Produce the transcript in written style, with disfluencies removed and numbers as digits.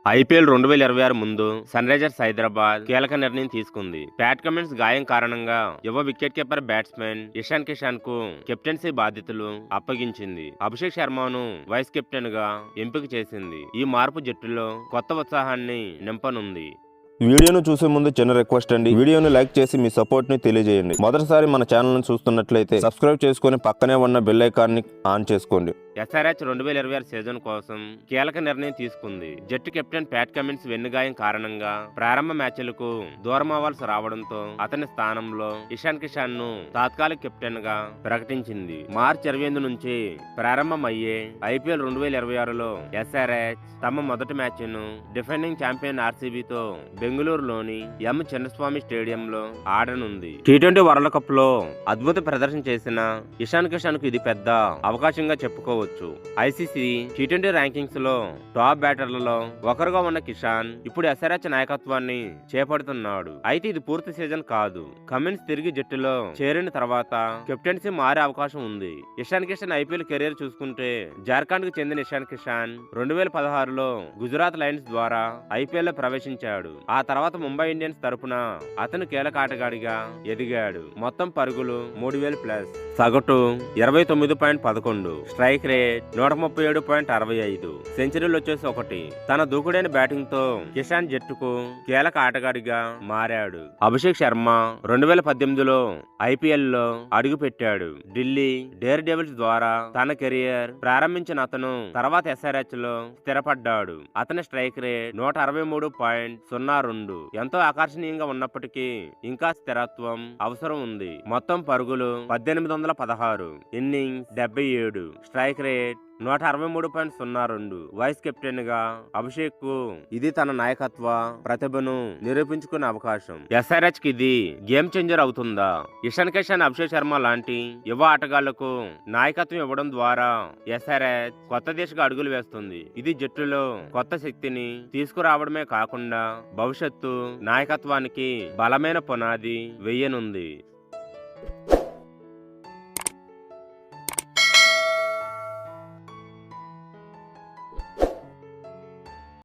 IPL 2026 ముందు sun Risers Hyderabad కీలక నిర్ణయం తీసుకుంది. ప్యాట్ కమిన్స్ గాయం కారణంగా యువ wicket keeper batsmen Ishan Kishan కు కెప్టెన్సీ బాధ్యతలు అప్పగించింది. అభిషేక్ శర్మను వైస్ కెప్టెన్ గా ఎంపిక చేసింది. ఈ మార్పు జట్టులో కొత్త ఉత్సాహాన్ని నింపనుంది. వీడియోను చూసే ముందు చిన్న రిక్వెస్ట్ అండి, వీడియోని లైక్ చేసి మీ సపోర్ట్ ని తెలియజేయండి. మొదటిసారి మన ఛానల్ ను చూస్తున్నట్లయితే సబ్స్క్రైబ్ చేసుకుని పక్కనే ఉన్న బెల్ ఐకాన్ ని ఆన్ చేసుకోండి. ఎస్ఆర్హెచ్ 2026 సీజన్ కోసం కీలక నిర్ణయం తీసుకుంది. జట్టు కెప్టెన్ ప్యాట్ కమిన్స్ వెన్నుగాయం కారణంగా ప్రారంభ మ్యాచ్లకు దూరం అవ్వాల్సి రావడంతో అతని స్థానంలో ఇషాన్ కిషాన్ ను తాత్కాలిక కెప్టెన్ గా ప్రకటించింది. మార్చి 28 నుంచి ప్రారంభమయ్యే ఐపీఎల్ 2026లో ఎస్ఆర్హెచ్ తమ మొదటి మ్యాచ్ ను డిఫెండింగ్ ఛాంపియన్ ఆర్సీబీతో బెంగళూరులోని ఎం చిన్నస్వామి స్టేడియంలో ఆడనుంది. టీ20 వరల్డ్ కప్ లో అద్భుత ప్రదర్శన చేసిన ఇషాన్ కిషాన్ కు ఇది పెద్ద అవకాశంగా చెప్పుకోవచ్చు. ఐసీసీ టీ20 ర్యాంకింగ్స్ లో టాప్ బ్యాటర్లలో ఒకరుగా ఉన్న కిషాన్ ఇప్పుడు ఎస్ఆర్హెచ్ నాయకత్వాన్ని చేపడుతున్నాడు. అయితే ఇది పూర్తి సీజన్ కాదు. కమిన్స్ తిరిగి జట్టులో చేరిన తర్వాత కెప్టెన్సీ మారే అవకాశం ఉంది. ఇషాన్ కిషాన్ ఐపీఎల్ కెరీర్ చూసుకుంటే జార్ఖండ్ కు చెందిన ఇషాన్ కిషాన్ 2016లో గుజరాత్ లయన్స్ ద్వారా ఐపీఎల్ లో ప్రవేశించాడు. ఆ తర్వాత ముంబై ఇండియన్స్ తరపున అతను కీలక ఆటగాడిగా ఎదిగాడు. మొత్తం పరుగులు 3000+, సగటు 29.11, స్ట్రైక్ రేట్ 137.65, సెంచరీలు వచ్చేసి 1. తన దూకుడైన బ్యాటింగ్ తో కిషాన్ జట్టుకు కీలక ఆటగాడిగా మారాడు. అభిషేక్ శర్మ 2018లో ఐపీఎల్ లో అడుగు పెట్టాడు. ఢిల్లీ డేర్ డెవిల్స్ ద్వారా తన కెరియర్ ప్రారంభించిన అతను తర్వాత ఎస్ఆర్హెచ్ లో స్థిరపడ్డాడు. అతని స్ట్రైక్ రేట్ 163.02 ఎంతో ఆకర్షణీయంగా ఉన్నప్పటికీ ఇంకా స్థిరత్వం అవసరం ఉంది. మొత్తం పరుగులు 1816, innings 77, strike rate 163.02. Vice captain గా అభిషేక్ కు ఇది తన నాయకత్వ ప్రతిభను నిరూపించుకునే అవకాశం. ఎస్ఆర్హెచ్ కి ఇది గేమ్ చేంజర్ అవుతుందా? ఇషాన్ కిషాన్, అభిషేక్ శర్మ లాంటి యువ ఆటగాళ్లకు నాయకత్వం ఇవ్వడం ద్వారా ఎస్ఆర్హెచ్ కొత్త దిశగా అడుగులు వేస్తుంది. ఇది జట్టులో కొత్త శక్తిని తీసుకురావడమే కాకుండా భవిష్యత్తు నాయకత్వానికి బలమైన పునాది వేయనుంది.